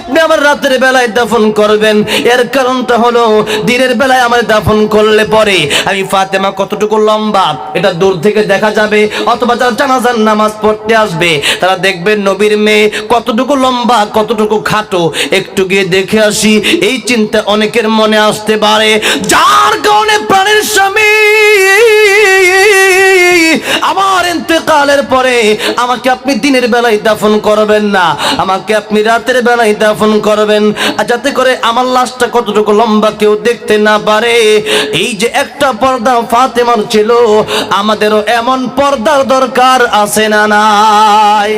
আপনি আমার রাতের বেলায় দাফন করবেন? এর কারণটা হলো দিনের বেলায় আমার দাফন করলে পরে আমি ফাতেমা কতটুকু লম্বা এটা দূর থেকে দেখা যাবে, অথবা যারা জানাজার নামাজ পড়তে আসবে তারা দেখবেন নবীর মেয়ে কতটুকু লম্বা কতটুকু খাটো, একটু গিয়ে দেখে আসি, এই চিন্তা অনেকের মনে আসতে পারে। যার কারণে প্রাণের স্বামী আমার ইন্তেকালের পরে আমাকে আপনি দিনের বেলায় দাফন করবেন না, আমাকে আপনি রাতের বেলায় দাফন করবেন, যাতে করে আমার লাশটা কতটুকু লম্বা কেউ দেখতে না পারে। এই যে একটা পর্দা ফাতেমার ছিল, আমাদেরও এমন পর্দার দরকার আছে না নাই?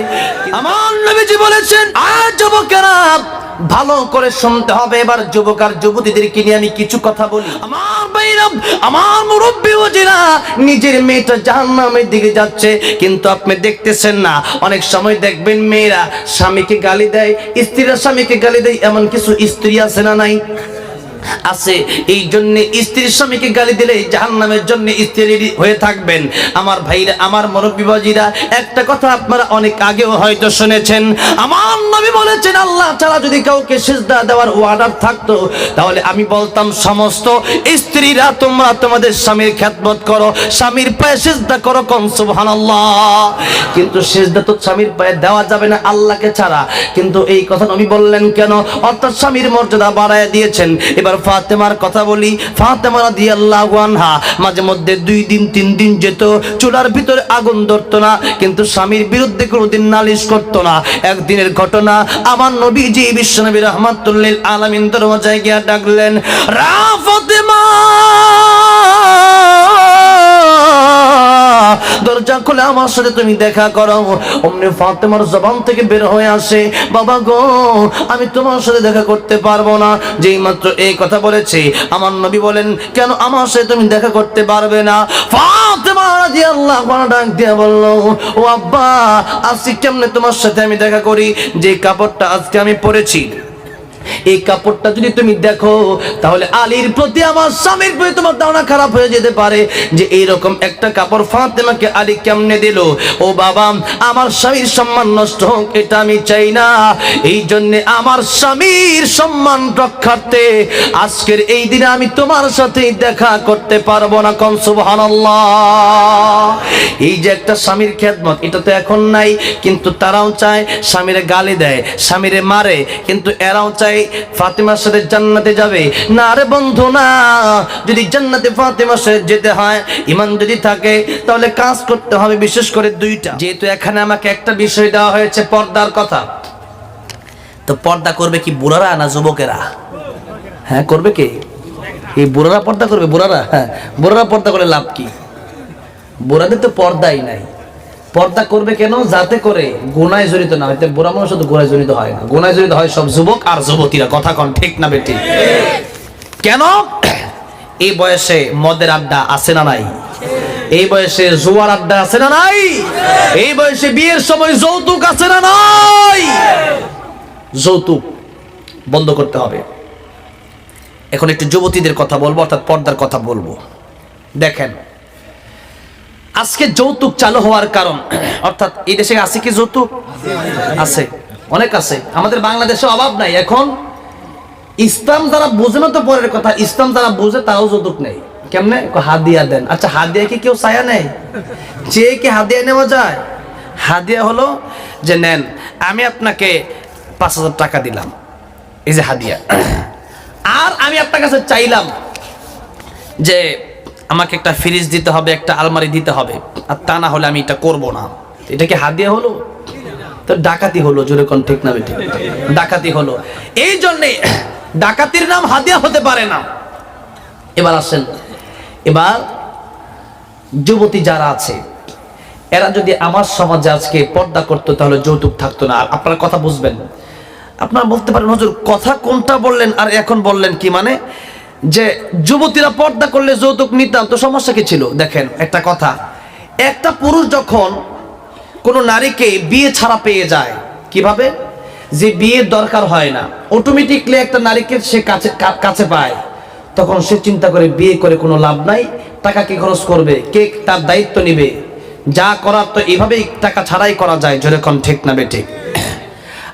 আমার নবীজি বলেছেন, আর যুবকেরা ভালো করে শুনতে হবে। এবার যুবক আর যুবতীদেরকে নিয়ে আমি কিছু কথা বলি। আমার ভাইরা, আমার মুরব্বী ওজিরা, নিজের মেয়েটা জাহান্নামের দিকে যাচ্ছে, কিন্তু আপনি দেখতেছেন না। অনেক সময় দেখবেন মেয়েরা স্বামীকে গালি দেয়, স্ত্রীরা স্বামীকে গালি দেয়, এমন কিছু স্ত্রী আছে না নাই? আছে। এই জন্য স্ত্রীর স্বামীকে গালি দিলে জাহান্নামের জন্য স্ত্রী হয়ে থাকবেন। আমার ভাইরা, আমার মুরব্বী বাজিরা, একটা কথা আপনারা অনেক আগেও হয়তো শুনেছেন। আমার নবী বলেছেন, আল্লাহ ছাড়া যদি কাউকে সিজদা দেওয়ার অর্ডার থাকতো, তাহলে আমি বলতাম সমস্ত স্ত্রীরা তোমরা তোমাদের স্বামীর খেদমত করো, স্বামীর পায়ে সিজদা করো, কোন সুবহানাল্লাহ। কিন্তু সিজদা তো স্বামীর পায়ে দেওয়া যাবে না আল্লাহকে ছাড়া। কিন্তু এই কথা নবী বললেন কেন? অর্থাৎ স্বামীর মর্যাদা বাড়ায় দিয়েছেন। এবার ফাতেমার কথা বলি। ফাতেমা রাদিয়াল্লাহু আনহা মাঝে মধ্যে 2 দিন 3 দিন যেত, চুলার ভিতরে আগুন ধরতো না, কিন্তু স্বামীর বিরুদ্ধে কোনোদিন নালিশ করতো না। একদিনের ঘটনা, আমার নবীজি বিশ্বনবী রাহমাতুল লিল আলামিন দরওয়াজায় গিয়ে ডাকলেন, রা ফাতেমা, দরজা খুলে আমার সাথে তুমি দেখা করো। অমনি ফাতেমার জবান থেকে বের হয়ে আসে, বাবা গো, আমি তোমার সাথে দেখা করতে পারবো না। যেই মাত্র এই কথা বলেছে, আমার নবী বলেন, কেন আমার সাথে তুমি দেখা করতে পারবে না? ফাতেমা রাদিয়াল্লাহু আনহা ডাক দিয়ে বলল, ও আব্বা, আজকে কেমনে তোমার সাথে আমি দেখা করি? যে কাপড়টা আজকে আমি পরেছি, এই কাপড়টা যদি তুমি দেখো, তাহলে আলীর প্রতি, আমার স্বামীর প্রতি তোমার ধারণা খারাপ হয়ে যেতে পারে যে এইরকম একটা কাপড় ফাতেমাকে আলী কেমনে দিল। ও বাবা, আমার স্বামীর সম্মান নষ্ট হোক, এটা আমি চাই না। এই জন্য আমার স্বামীর সম্মান রক্ষার্থে আজকের এই দিনে আমি তোমার সাথে দেখা করতে পারবো না, কোন সুবহানাল্লাহ। এই যে একটা স্বামীর খেদমত, এটা তো এখন নাই, কিন্তু তারাও চায় স্বামীরে গালি দেয়, স্বামীরে মারে, কিন্তু এরাও চায় ফাতেমার সাথে জান্নাতে যাবে। না রে বন্ধু, না। যদি জান্নাতে ফাতেমার সাথে যেতে হয়, ঈমান যদি থাকে, তাহলে কাজ করতে হবে বিশেষ করে 2টা। যেহেতু এখানে আমাকে একটা বিষয় দেওয়া হয়েছে, পর্দার কথা, তো পর্দা করবে কি বুড়ারা না যুবকেরা? হ্যাঁ, করবে কে? এই বুড়ারা পর্দা করবে? বুড়ারা? হ্যাঁ, বুড়ারা পর্দা করে লাভ কি? বুড়াদের তো পর্দাই নাই। পর্দা করবে কেন? যাতে করে গুনায় জড়িত না হয়। বুড়া মানুষ তো গুনায় জড়িত হয় না, গুনায় জড়িত হয় সব যুবক আর যুবতীরা। কথা কন ঠিক না বেটি? কেন? এই বয়সে মদের আড্ডা আছে না নাই? এই বয়সে জুয়ার আড্ডা আছে না নাই? এই বয়সে বিয়ের সময় যৌতুক আছে না নাই? যৌতুক বন্ধ করতে হবে। এখন একটু যুবতীদের কথা বলবো, অর্থাৎ পর্দার কথা বলবো। দেখেন, আজকে যৌতুক চালু হওয়ার কারণ, অর্থাৎ এই দেশে আছে কি যৌতুক? আছে, অনেক আছে। আমাদের বাংলাদেশে অভাব নাই। এখন ইসলাম যারা বুঝে না তো পরের কথা, ইসলাম যারা বুঝে তারাও যৌতুক নেই। কেমনে? হাদিয়া দেন। আচ্ছা, হাদিয়া কি কেউ ছায়া নেই? যে কি হাদিয়া নেওয়া যায়? হাদিয়া হলো যে, নেন, আমি আপনাকে 5,000 টাকা দিলাম, এই যে হাদিয়া। আর আমি আপনার কাছে চাইলাম যে আমাকে একটা ফ্রিজ দিতে হবে, একটা আলমারি দিতে হবে, আর তা না হলে আমি এটা করবো না। এটা কি হাদিয়া হলো? তো ডাকাতি হলো। জোরে কোন ঠিক না বেটি? ডাকাতি হলো। এই জন্যে ডাকাতির নাম হাদিয়া হতে পারে না। এবার আসেন, এবার যুবতী যারা আছে, এরা যদি আমার সমাজে আজকে পর্দা করতো, তাহলে যৌতুক থাকতো না। আপনারা কথা বুঝবেন। আপনারা বলতে পারেন, হুজুর কথা কোনটা বললেন আর এখন বললেন কি? মানে যে যুবতীরা পর্দা করলে যৌতুক নিতাম, তো সমস্যা কি ছিল? দেখেন একটা কথা, একটা পুরুষ যখন কোনো নারীকে বিয়ে ছাড়া পেয়ে যায়, কিভাবে? যে বিয়ের দরকার হয় না, অটোমেটিকলি একটা নারীকে সে কাছে পায়, তখন সে চিন্তা করে বিয়ে করে কোনো লাভ নাই, টাকা কি খরচ করবে, কে তার দায়িত্ব নিবে, যা করার তো এইভাবেই টাকা ছাড়াই করা যায়। যেরকম ঠিক না বেঠিক?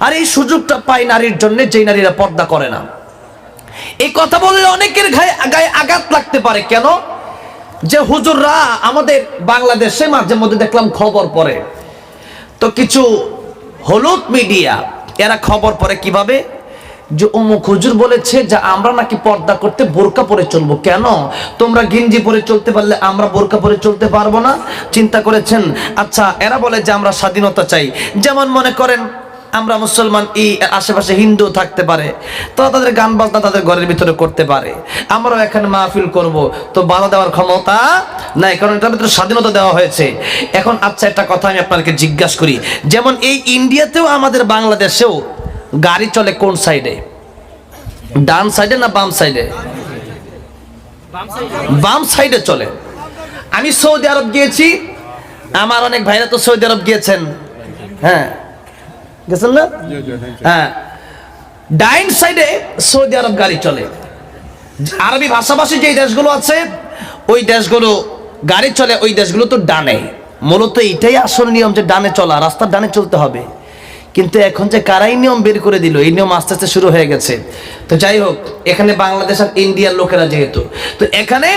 আর এই সুযোগটা পায় নারীর জন্য, যেই নারীরা পর্দা করে না। এই কথা বললে অনেকের গায়ে আঘাত লাগতে পারে। কেন? যে হুজুররা আমাদের বাংলাদেশে মাঝে মধ্যে দেখলাম খবর পড়ে, তো কিছু হলুদ মিডিয়া এরা খবর পড়ে কিভাবে, যে অমুক হুজুর বলেছে যে আমরা নাকি পর্দা করতে বোরকা পরে চলবো। কেন? তোমরা গেঞ্জি পরে চলতে পারলে আমরা বোরকা পরে চলতে পারবো না? চিন্তা করেছেন? আচ্ছা, এরা বলে যে আমরা স্বাধীনতা চাই। যেমন মনে করেন আমরা মুসলমান, এই আশেপাশে হিন্দু থাকতে পারে, তো তাদের গান বাজনা তাদের ঘরের ভিতরে করতে পারে, আমরাও এখানে মাহফিল করব, তো বাধা দেওয়ার ক্ষমতা নাই, কারণ এটার ভিতরে স্বাধীনতা দেওয়া হয়েছে। এখন আচ্ছা, একটা কথা আমি আপনাদেরকে জিজ্ঞাসা করি, যেমন এই ইন্ডিয়াতেও আমাদের বাংলাদেশেও গাড়ি চলে কোন সাইডে? ডান সাইডে না বাম সাইডে? বাম সাইডে চলে। আমি সৌদি আরব গিয়েছি, আমার অনেক ভাইরা তো সৌদি আরব গিয়েছেন, হ্যাঁ গেছেন না? হ্যাঁ, ডাইন সাইডে সৌদি আরব গাড়ি চলে। আরবি ভাষাভাষী যে দেশগুলো আছে ওই দেশগুলো গাড়ি চলে, ওই দেশগুলো তো ডানে। মূলত এটাই আসল নিয়ম, যে ডানে চলা, রাস্তার ডানে চলতে হবে। কিন্তু এখন যে কারাই নিয়ম বের করে দিল, এই নিয়ম আস্তে আস্তে শুরু হয়ে গেছে। তো যাই হোক, এখানে বাংলাদেশ আর ইন্ডিয়ার লোকেরা যেহেতু, তো এখানে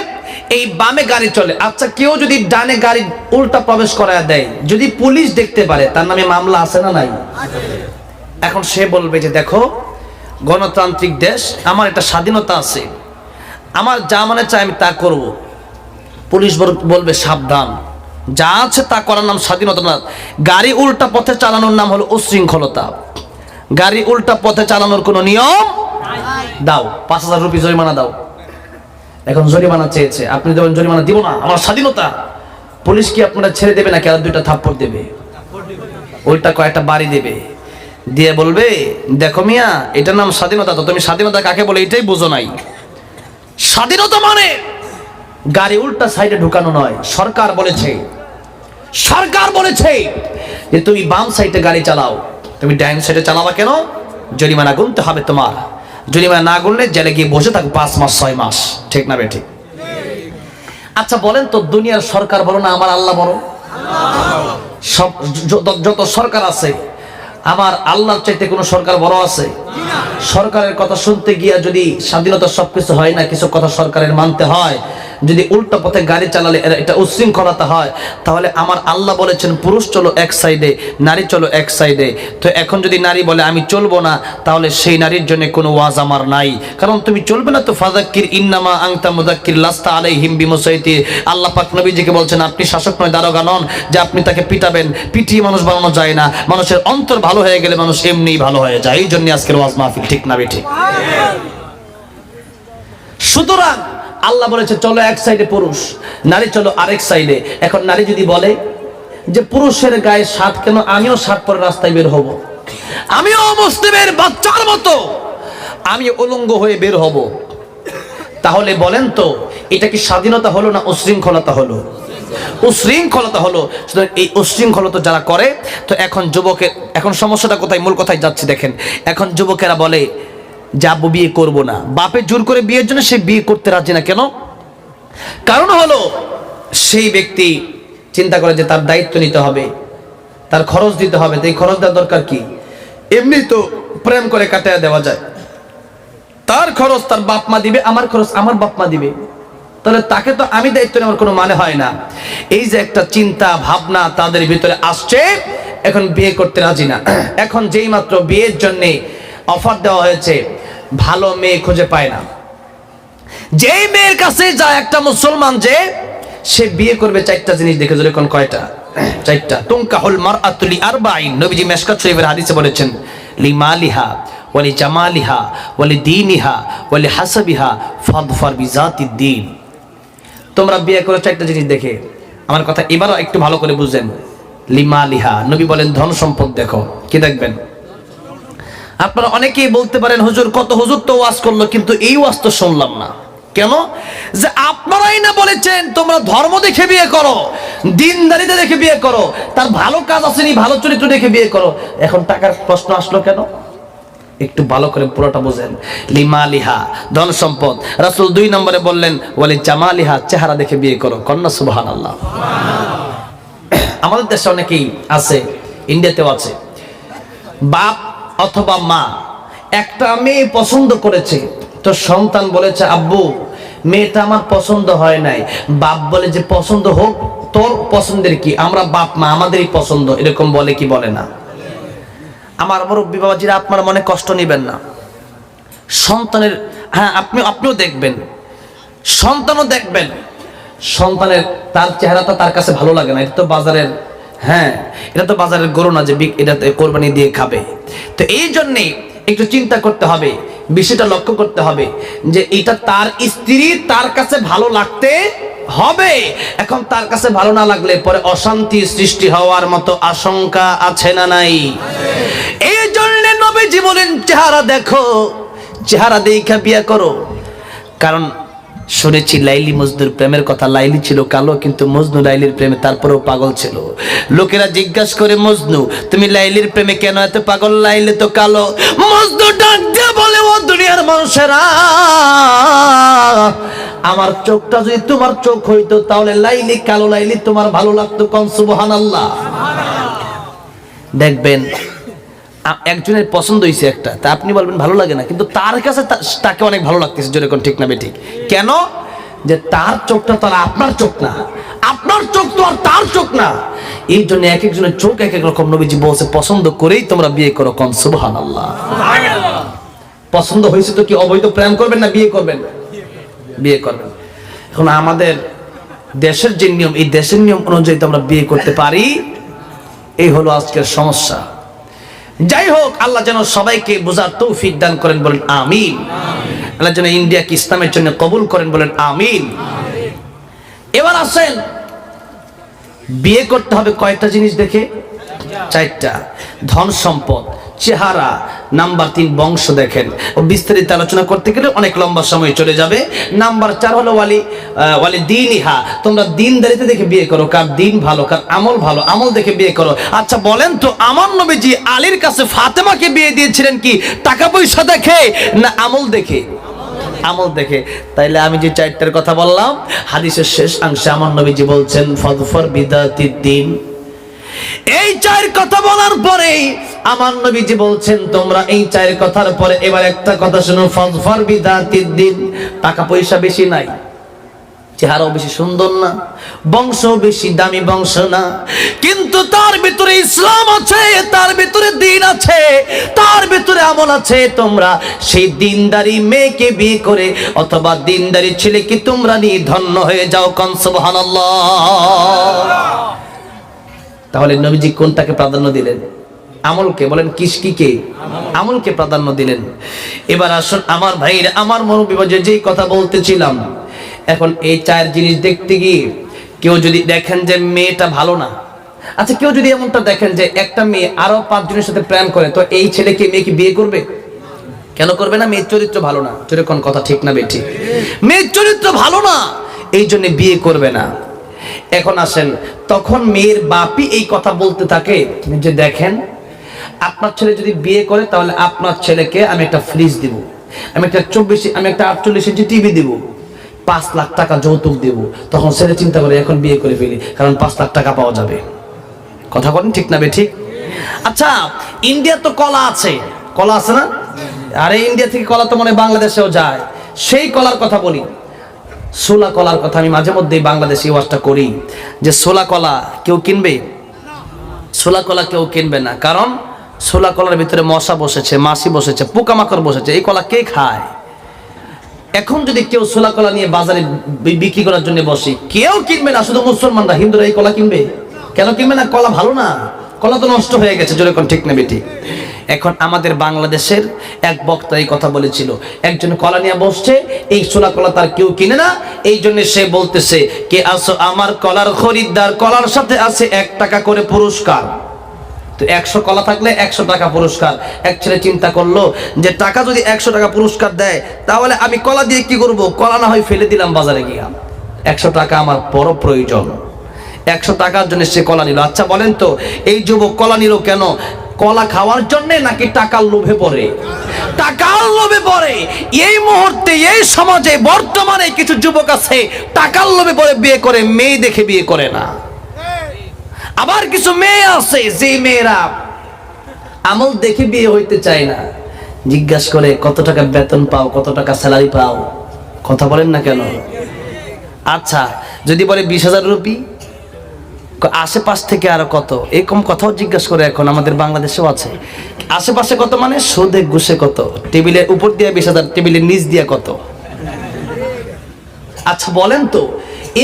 এই বামে গাড়ি চলে। আচ্ছা, কেউ যদি ডানে গাড়ি উল্টা প্রবেশ করায় দেয়, যদি পুলিশ দেখতে পারে, তার নামে মামলা আছে না নাই? এখন সে বলবে যে দেখো, গণতান্ত্রিক দেশ, আমার একটা স্বাধীনতা আছে, আমার যা মনে চায় আমি তা করব। পুলিশ বলবে সাবধান, যা আছে তা করার নাম স্বাধীনতা না, গাড়ি উল্টা পথে চালানোর নাম হলো উশৃঙ্খলতা। গাড়ি উল্টা পথে চালানোর কোনো নিয়ম দাও, 5,000 রুপি জরিমানা দাও। এখন জরিমানা চেয়েছে, আপনি যেমন জরিমানা দিব না, আমার স্বাধীনতা। পুলিশ কি আপনারা ছেড়ে দেবে নাকি আর 2টা থাপ্পড় দেবে? উল্টা কয়েকটা বাড়ি দেবে, দিয়ে বলবে দেখো মিয়া, এটার নাম স্বাধীনতা, তো তুমি স্বাধীনতা কাকে বলে এটাই বুঝো নাই। স্বাধীনতা মানে গাড়ি উল্টা সাইডে ঢুকানো নয়। সরকার বলেছে যে তুমি বাম সাইডে গাড়ি চালাও, তুমি ডাইন সাইডে চালাবা কেন? জরিমানা গুনতে হবে তোমার। জরিমানা না গুনলে জেলে গিয়ে বসে থাকো 5 মাস 6 মাস। ঠিক না বেঠিক? আচ্ছা বলেন তো, দুনিয়ার সরকার বড় না আমার আল্লাহ বড়? সব যত সরকার আছে, আমার আল্লাহর চাইতে কোনো সরকার বড় আছে? সরকারের কথা শুনতে গিয়া যদি স্বাধীনতা সবকিছু হয় না, কিছু কথা সরকারের মানতে হয়। যদি উল্টো পথে গাড়ি চালালে এটা উশৃঙ্খলতা হয়, তাহলে আমার আল্লাহ বলেছেন পুরুষ চলো এক সাইডে, নারী চলো এক সাইডে। তো এখন যদি নারী বলে আমি চলবো না, তাহলে সেই নারীর জন্য কোনো ওয়াজ আমার নাই, কারণ তুমি চলবে না তো। ফাযাক্কির ইন্নামা আনতা মুযাক্কির লাস্তা আলাইহিম বিমুসাইতির। আল্লাহ পাক নবীজিকে বলছেন আপনি শাসক নয়, দারোগা নন, যে আপনি তাকে পিটাবেন। পিটিয়ে মানুষ বানানো যায় না, মানুষের অন্তর ভালো হয়ে গেলে মানুষ এমনিই ভালো হয়ে যায়। এই জন্য আজকের ওয়াজ মাহফিল। ঠিক না বেঠিক? সুতরাং আল্লাহ বলেছে চলো এক সাইডে পুরুষ, নারী চলো আরেক সাইডে। এখন নারী যদি বলে যে পুরুষের গায়ে শার্ট কেন, আমিও শার্ট পরে রাস্তায় বের হব, আমিও মুসলিমের বাচ্চার মতো আমি উলঙ্গ হয়ে বের হব, তাহলে বলেন তো এটা কি স্বাধীনতা হলো না উশৃঙ্খলতা হলো? উশৃঙ্খলতা হলো। সুতরাং এই উশৃঙ্খলতা যারা করে, তো এখন যুবকের, এখন সমস্যাটা কোথায়, মূল কথায় যাচ্ছি। দেখেন, এখন যুবকেরা বলে যে আব্বু বিয়ে করব না, বাপে জোর করে বিয়ের জন্য সে বিয়ে করতে রাজি না। কেন? কারণ হলো সেই ব্যক্তি চিন্তা করে যে তার দায়িত্ব নিতে হবে, তার খরচ দিতে হবে। তো এই খরচ দেওয়ার দরকার কি? এমনি তো প্রেম করে কাটায় দেওয়া যায়। তার খরচ তার বাপ মা দিবে, আমার খরচ আমার বাপ মা দিবে, তাহলে তাকে তো আমি দায়িত্ব নেওয়ার কোনো মানে হয় না। এই যে একটা চিন্তা ভাবনা তাদের ভিতরে আসছে, এখন বিয়ে করতে রাজি না। এখন যেই মাত্র বিয়ের জন্য অফার দেওয়া হয়েছে, ভালো মেয়ে খুঁজে পায় না। যেই মেয়ের কাছে যায় একটা মুসলমান, যে সে বিয়ে করবে 4টা জিনিস দেখে। যখন কয়টা? 4টা। তুনকাহুল মারআতু লিআরবাঈন। নবীজি মিশকাত শরীফের হাদিসে বলেছেন লিমালিহা ওয়ালি জামালিহা ওয়ালি দীনিহা ওয়ালি হাসাবিহা ফাদফার বিজাতিদ দ্বীন। তোমরা বিয়ে করে 4টা জিনিস দেখে। আমার কথা এবারও একটু ভালো করে বুঝেন। লিমালিহা, নবী বলেন ধন সম্পদ দেখো। কি দেখবেন? আপনারা অনেকেই বলতে পারেন হুজুর কত হুজুর তো ওয়াজ করলো, কিন্তু এই ওয়াজ তো শুনলাম না। কেন? যে আপনারাই না বলেছেন তোমরা ধর্ম দেখে বিয়ে করো, দিনদারিতে দেখে বিয়ে করো, তার ভালো কাজ আসেনি, ভালো চরিত্র দেখে বিয়ে করো। এখন টাকার প্রশ্ন আসলো কেন? একটু ভালো করে পুরোটা বুঝেন। লিমালিহা, ধন সম্পদ। রাসূল 2 নম্বরে বললেন ওয়ালি জামালিহা, চেহারা দেখে বিয়ে করো। কন্যা সুবহানাল্লাহ। আমাদের দেশে অনেকেই আছে, ইন্ডিয়াতেও আছে, বাপ অথবা মা একটা মেয়ে পছন্দ করেছে, তো সন্তান বলেছে আব্বু মেয়েটা আমার পছন্দ হয় নাই, বাপ বলে যে পছন্দ হোক, তোর পছন্দের কি, আমরা বাপ মা আমাদেরই পছন্দ, এরকম বলে কি বলে না? আমার মুরব্বী বাবাজিরা আপনার মনে কষ্ট নেবেন না। সন্তানের, হ্যাঁ আপনিও দেখবেন, সন্তানও দেখবেন, সন্তানের তার চেহারাটা তার কাছে ভালো লাগে না, এটা তো বাজারের, হ্যাঁ এটা তো বাজারের গরু না যে এটাতে কোরবানি দিয়ে খাবে। তো এই জন্যে একটু চিন্তা করতে হবে, বিষয়টা লক্ষ্য করতে হবে যে এটা তার স্ত্রী তার কাছে ভালো লাগতে হবে। এখন তার কাছে ভালো না লাগলে পরে অশান্তি সৃষ্টি হওয়ার মতো আশঙ্কা আছে না নাই? এই জন্য নবীজি বলেন চেহারা দেখো, চেহারা দেখা বিয়ে করো। কারণ শুনেছি লাইলি মজনুর প্রেমের কথা, লাইলি ছিল কালো কিন্তু মজনু লাইলির প্রেমে তারপরেও পাগল ছিল। লোকেরা জিজ্ঞাসা করে মজনু তুমি লাইলির প্রেমে কেন এত পাগল, লাইলি তো কালো। মজনু ডাক দিয়ে বলে ও দুনিয়ার মানুষেরা, আমার চোখটা যদি তোমার চোখ হইতো তাহলে লাইলি কালো, লাইলি তোমার ভালো লাগতো। কোন সুবহানাল্লাহ। দেখবেন একজনের পছন্দ হয়েছে একটা, তা আপনি বলবেন ভালো লাগে না, কিন্তু তার কাছে তাকে অনেক ভালো লাগতেছে, যেরকম ঠিক না বেঠিক? কেন? যে তার চোখটা তো আর আপনার চোখ না, আপনার চোখ তো আর তার চোখ না। এই জন্য এক একজনের চোখ এক এক রকম। নবীজি বলছে পছন্দ করেই তোমরা বিয়ে করো। কোন সুবহানাল্লাহ। পছন্দ হয়েছে তো কি অবৈধ প্রেম করবেন না বিয়ে করবেন? বিয়ে করবেন। এখন আমাদের দেশের যে নিয়ম, এই দেশের নিয়ম অনুযায়ী তো আমরা বিয়ে করতে পারি, এই হলো আজকের সমস্যা। যাই হোক, আল্লাহ যেন সবাইকে বোঝার তৌফিক দান করেন, বলেন আমিন। আল্লাহ যেন ইন্ডিয়াকে ইসলামের জন্য কবুল করেন, বলেন আমিন। এবার আসেন, বিয়ে করতে হবে কয়টা জিনিস দেখে? চারটা। ধন সম্পদ, চেহারা, নাম্বার 3 বংশ। দেখেন বিস্তারিত আলোচনা করতে গেলে অনেক লম্বা সময় চলে যাবে। নাম্বার 4 হলো ওয়ালি দীনিহা, তোমরা দিনদারিতে দেখে বিয়ে করো, কার দিন ভালো, কার আমল ভালো, আমল দেখে বিয়ে করো। আচ্ছা বলেন তো, আমার নবীজি আলীর কাছে ফাতেমাকে বিয়ে দিয়েছিলেন কি টাকা পয়সা দেখে না আমল দেখে? আমল দেখে। তাইলে আমি যে চারটার কথা বললাম, হাদিসের শেষ অংশে আমার নবীজি বলছেন ফাযফার বিদাতিদ দ্বীন। এই 4 কথা বলার পরে আমার নবীজি বলছেন তোমরা এই 4 কথার পরে এবার একটা কথা শুনো, ফাযফার বিদাতিদ দ্বীন। টাকা পয়সা বেশি নাই, চেহারাও বেশি সুন্দর না, বংশ বেশি দামি বংশ না, কিন্তু তার ভিতরে ইসলাম আছে, তার ভিতরে দ্বীন আছে, তার ভিতরে আমল আছে। তোমরা সেই দ্বীনদারি মেয়েকে বিয়ে করে অথবা দ্বীনদারি ছেলেকে তোমরা নিয়ে ধন্য হয়ে যাও। কোন সুবহানাল্লাহ। তাহলে নবীজি কোনটাকে প্রাধান্য দিলেন? আমলকে। বলেন কিসকিকে? আমলকে প্রাধান্য দিলেন। এবার আসুন আমার ভাইরা, আমার মনোবিভাজে যেই কথা বলতেছিলাম, এখন এই 4 জিনিস দেখতে গিয়ে কেউ যদি দেখেন যে মেয়েটা ভালো না, আচ্ছা কেউ যদি এমনটা দেখেন যে একটা মেয়ে আরো 5 জনের সাথে প্রেম করে, তো এই ছেলেকে মেয়েকে বিয়ে করবে? কেন করবে না? মেয়ের চরিত্র ভালো না। যেরকম কথা ঠিক না বেঠি? মেয়ের চরিত্র ভালো না, এই জন্য বিয়ে করবে না। এখন আসেন, তখন মেয়ের বাপই এই কথা বলতে থাকে যে দেখেন আপনার ছেলে যদি বিয়ে করে তাহলে আপনার ছেলেকে আমি একটা ফ্রিজ দিব, আমি একটা 48 ইঞ্চি টিভি দিব, 5 লাখ টাকা যৌতুক দেব। তখন ছেলে চিন্তা করে এখন বিয়ে করে ফেলি, কারণ 5 লাখ টাকা পাওয়া যাবে। কথা বলেন ঠিক না ঠিক? আচ্ছা ইন্ডিয়া তো কলা আছে, কলা আছে না? আরে ইন্ডিয়া থেকে কলা তো মনে বাংলাদেশেও যায়। সেই কলার কথা বলি, সোলা কলার কথা। আমি মাঝে মধ্যেই বাংলাদেশে ওয়াজটা করি যে সোলা কলা কেউ কিনবে? সোলা কলা কেউ কিনবে না, কারণ সোলা কলার ভিতরে মশা বসেছে, মাছি বসেছে, পোকামাকড় বসেছে, এই কলা কে খায়? এখন যদি কেউ সোলা কলা নিয়ে বাজারে বিক্রি করার জন্য বসে, কেউ কিনবে না, শুধু মুসলমানরা। হিন্দুরা এই কলা কিনবে? কেন কিনবে না? কলা ভালো না, কলা তো নষ্ট হয়ে গেছে। যেরকম ঠিক না বেটি? এখন আমাদের বাংলাদেশের এক বক্তা এই কথা বলেছিল, একজন কলা নিয়ে বসছে, এই সোলা কলা তার কেউ কিনে না, এই জন্য সে বলতেছে কে আসো আমার কলার খরিদ্দার, কলার সাথে আছে 1 টাকা করে পুরস্কার। তো 100 কলা থাকলে 100 টাকা পুরস্কার। এক ছেলে চিন্তা করলো যে টাকা যদি 100 টাকা পুরস্কার দেয় তাহলে আমি কলা দিয়ে কি করব? কলা না হয় ফেলে দিলাম বাজারে গিয়া, 100 টাকা আমার বড় প্রয়োজন। 100 টাকার জন্য সে কলা নিল। আচ্ছা বলেন তো এই যুবক কলা নিল কেন? কলা খাওয়ার জন্য নাকি টাকার লোভে পড়ে? টাকার লোভে পড়ে। এই মুহূর্তে এই সমাজে বর্তমানে কিছু যুবক আছে টাকার লোভে পড়ে বিয়ে করে, মেয়ে দেখে বিয়ে করে না। আবার কিছু মেয়ে আছে যে মেয়েরা আমল দেখে বিয়ে হইতে চায় না, জিজ্ঞাসা করে কত টাকা বেতন পাও, কত টাকা স্যালারি পাও, কথা বলেন না কেন? আচ্ছা যদি বলে 20,000 রুপি, আশেপাশ থেকে আরো কত, এরকম কথাও জিজ্ঞাসা করে। এখন আমাদের বাংলাদেশেও আছে, আশেপাশে কত মানে সুদে ঘুষে কত, টেবিলের উপর দিয়ে 20,000, টেবিলের নিচ দিয়ে কত। আচ্ছা বলেন তো,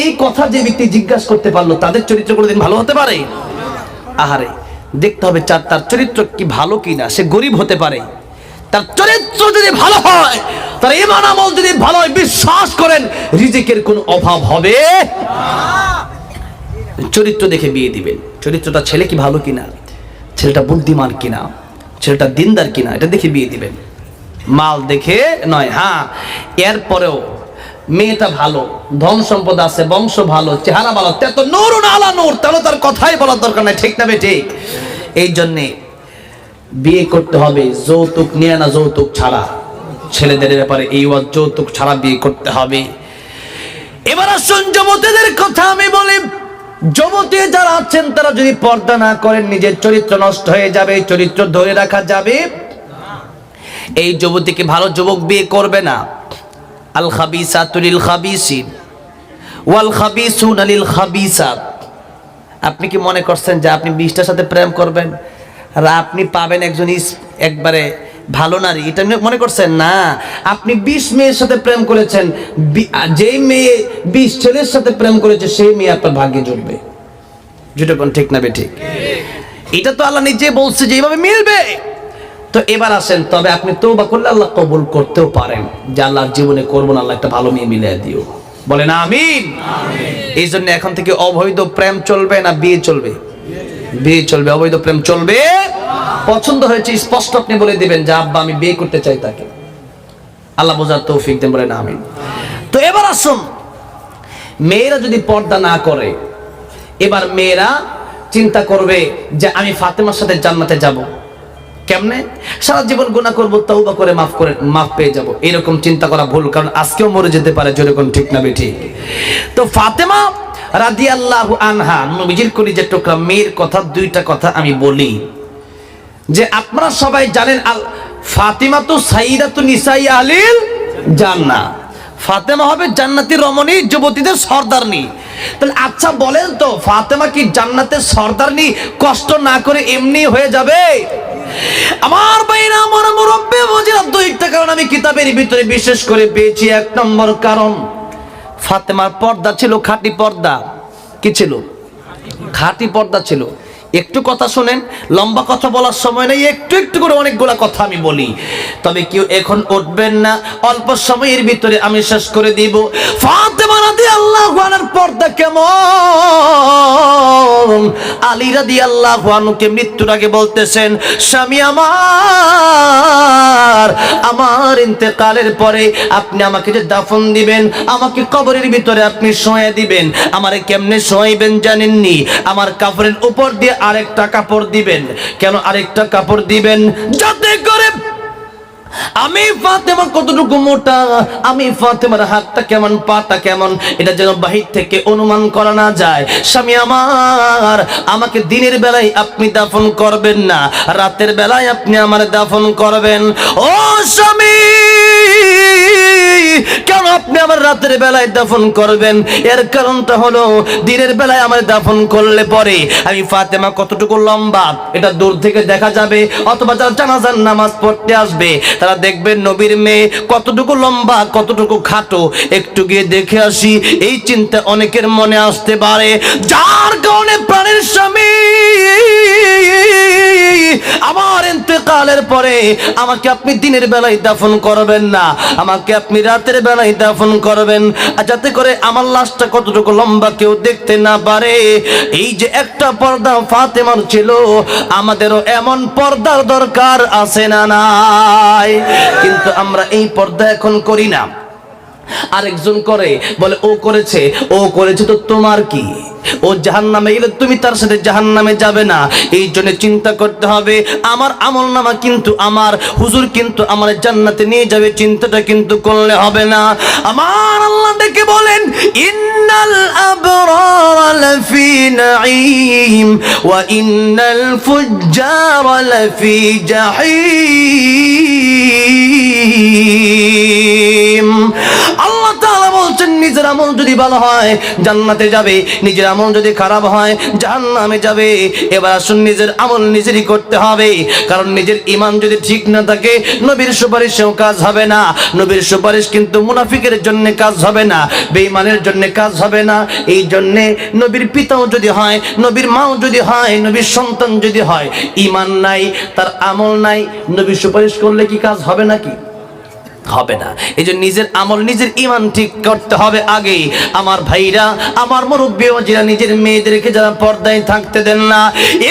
এই কথা যে ব্যক্তি জিজ্ঞাসা করতে পারলো তাদের চরিত্র কোনোদিন ভালো হতে পারে? আহারে, দেখতে হবে তার চরিত্র কি ভালো কিনা। সে গরিব হতে পারে, তার চরিত্র যদি ভালো হয়, তার ঈমান আমল যদি ভালো হয়, বিশ্বাস করেন রিজিকের কোনো অভাব হবে না। চরিত্র দেখে বিয়ে দিবেন। চরিত্রটা ছেলে কি ভালো কিনা, ছেলেটা বুদ্ধিমান কিনা, ছেলেটা দিনদার কিনা, এটা দেখে বিয়ে দিবেন, মাল দেখে নয়। হ্যাঁ, এরপরেও মেয়েটা ভালো, ধন সম্পদ আছে, বংশ ভালো, চেহারা ভালো, তে তো নূরুন আলা নূর, তাহলে তার কথাই বলার দরকার নাই, ঠিক না ঠিক? এই জন্যে বিয়ে করতে হবে যৌতুক নিয়ে না, যৌতুক ছাড়া। ছেলেদের ব্যাপারে এই যৌতুক ছাড়া বিয়ে করতে হবে। এবার আসুন যুবতীদের কথা আমি বলি। যুবতী যারা আছেন তারা যদি পর্দা না করেন, নিজের চরিত্র নষ্ট হয়ে যাবে, চরিত্র ধরে রাখা যাবে। এই যুবতীকে ভালো যুবক বিয়ে করবে না। আল খাবিসাতু লিল খাবিসিন ওয়াল খাবিসুনা লিল খাবিসাত। আপনি কি মনে করছেন যে আপনি 20টার সাথে প্রেম করবেন আর আপনি পাবেন একজন একবারে ভালো নারী, এটা মনে করছেন? না, আপনি 20 মেয়ের সাথে প্রেম করেছেন, যেই মেয়ে 20 ছেলের সাথে প্রেম করেছে সেই মেয়ে আপনার ভাগ্যে জুটবে। যেটা কোন ঠিক না বেঠিক? এটা তো আল্লাহ নিজে বলছে যে এইভাবে মিলবে। তো এবার আসেন, তবে আপনি তওবা করলে আল্লাহ কবুল করতেও পারেন যে আল্লাহ জীবনে করবো না, আল্লাহ একটা ভালো মেয়ে মিলিয়ে দিও। বলেন আমিন। এই জন্য এখন থেকে অবৈধ প্রেম চলবে না, বিয়ে চলবে? বিয়ে চলবে, অবৈধ প্রেম চলবে। পছন্দ হয়েছে স্পষ্ট আপনি বলে দিবেন যে আব্বা আমি বিয়ে করতে চাই তাকে, আল্লাহ বোঝার তৌফিক দেন, বলেন আমিন। তো এবার আসুন, মেয়েরা যদি পর্দা না করে, এবার মেয়েরা চিন্তা করবে যে আমি ফাতেমার সাথে জান্নাতে যাব। কেমনে? সারা জীবন গুনাহ করব, তওবা করে মাফ পেয়ে যাব। এরকম চিন্তা করা ভুল, কারণ আজকেও মরে যেতে পারে, যেরকম ঠিক না বেঠিক? তো ফাতেমা রাদিয়াল্লাহু আনহা, নবীজির কলিজার টুকরা মেয়ের কথা, দুইটা কথা আমি বলি যে আপনারা সবাই জানেন ফাতিমা তো সাইয়্যিদাতু নিসাই আহলিল জান্নাহ। ফাতেমা হবে জান্নাতি রমণী, যুবতীদের সর্দারনি। তাহলে আচ্ছা বলেন তো, ফাতেমা কি জান্নাতের সর্দারনি কষ্ট না করে এমনি হয়ে যাবে? আমার ভাইরা, আমার মুরব্বি বুঝিনা, দুইটা কারণ আমি কিতাবের ভিতরে বিশেষ করে পেয়েছি। এক নম্বর কারণ, ফাতেমার পর্দা ছিল খাঁটি পর্দা। কি ছিল? খাঁটি পর্দা ছিল। একটু কথা শুনেন, লম্বা কথা বলার সময় নেই, একটু একটু করে অনেকগুলা কথা আমি বলি, তবে কেউ এখন উঠবেন না, অল্প সময়ের ভিতরে আমি শেষ করে দিব। ফাতেমা রাদিয়াল্লাহু আনহার পর্দা কেমন? আলী রাদিয়াল্লাহু আনহুকে মৃত্যুর আগে বলতেছেন, স্বামী আমার ইন্তেকালের পরে আপনি আমাকে যে দাফন দিবেন, আমাকে কবরের ভিতরে আপনি শোয়া দিবেন। আমারে কেমনে শোয়াইবেন জানেননি? আমার কাপড়ের উপর দিয়ে আরেকটা কাপড় দিবেন। কেন আরেকটা কাপড় দিবেন? যাতে করে আমি ফাতেমা কতটুকু মোটা, আমি ফাতেমার হাতটা কেমন, পাটা কেমন, এটা যেন বাহির থেকে অনুমান করা না যায়। স্বামী আমার, আমাকে দিনের বেলায় আপনি দাফন করবেন না, রাতের বেলায় আপনি আমার দাফন করবেন। ও স্বামী, কেন আপনি আমার রাতের বেলায় দাফন করবেন? এর কারণটা হলো, দিনের বেলায় আমার দাফন করলে পরে আমি ফাতেমা কতটুকু লম্বা এটা দূর থেকে দেখা যাবে, অথবা যারা জানাজার নামাজ পড়তে আসবে তারা দেখবেন নবীর মেয়ে কতটুকু লম্বা, কতটুকু খাটো, একটু গিয়ে দেখে আসি, এই চিন্তা অনেকের মনে আসতে পারে। যার কারণে প্রাণের স্বামী আমার ইন্তেকালের পরে আমাকে আপনি দিনের বেলায় দাফন করবেন না, আমাকে আপনি রাতের বেলায় দাফন করবেন, যাতে করে আমার লাশটা কতটুকু লম্বা কেউ দেখতে না পারে। এই যে একটা পর্দা ফাতেমার ছিল, আমাদেরও এমন পর্দার দরকার আছে না নাই? কিন্তু আমরা এই পর্দা এখন করি না। আরেকজন করে, বলে ও করেছে তো তোমার কি? ও জাহান্নামে গেলে তুমি তার সাথে জাহান্নামে যাবে না। এই জন্য চিন্তা করতে হবে, আমার আমলনামা কিন্তু আমার হুজুর কিন্তু আমার জান্নাতে নিয়ে যাবে, চিন্তাটা কিন্তু করলে হবে না। আমার আল্লাহ ডেকে বলেন, ইন্নাল আবরারা লাফি নাঈম ওয়া ইন্নাল ফুজ্জারা লাফি জাহিম। আল্লাহ তাআলা বলছেন, নিজের আমল যদি ভালো হয় জান্নাতে যাবে, নিজের আমল যদি খারাপ হয় জাহান্নামে যাবে। এবার আসুন, নিজের আমল নিজেরই করতে হবে, কারণ নিজের ঈমান যদি ঠিক না থাকে নবীর সুপারিশেও কাজ হবে না। নবীর সুপারিশ কিন্তু মুনাফিকের জন্য কাজ হবে না, বেঈমানের জন্য কাজ হবে না। এই জন্যে নবীর পিতাও যদি হয়, নবীর মাও যদি হয়, নবীর সন্তান যদি হয়, ঈমান নাই, তার আমল নাই, নবীর সুপারিশ করলে কি কাজ হবে নাকি? হবে না। এই যে নিজের আমল নিজের ঈমান ঠিক করতে হবে আগে। আমার ভাইরা, আমার মুরব্বী যারা নিজের মেয়েদেরকে যারা পর্দায় থাকতে দেন না,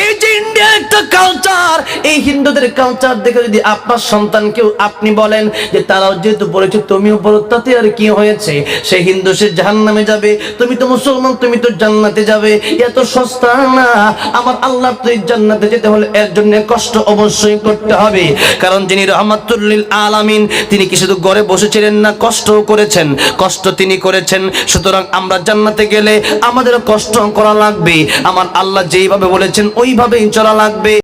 এই যে ইন্ডিয়া একটা কালচার, এই হিন্দুদের কালচার দেখে যদি আপনার সন্তানকেও আপনি বলেন যে তারাও যেহেতু পড়েছে তুমিও পড়ো, তাতে আর কি হয়েছে? সে হিন্দু, সে জাহান্নামে যাবে, তুমি তো মুসলমান, তুমি তো জান্নাতে যাবে। এত সস্তা না। আমার আল্লাহ তো জান্নাতে যেতে হলে এর জন্য কষ্ট অবশ্যই করতে হবে, কারণ যিনি রাহমাতুল লিল আলামিন তিনি কি শুধু ঘরে বসেছিলেন না, কষ্টও করেছেন, কষ্ট তিনি করেছেন। সুতরাং আমরা জান্নাতে গেলে আমাদেরও কষ্ট করা লাগবে। আমার আল্লাহ যেইভাবে বলেছেন ওইভাবেই চলা লাগবে।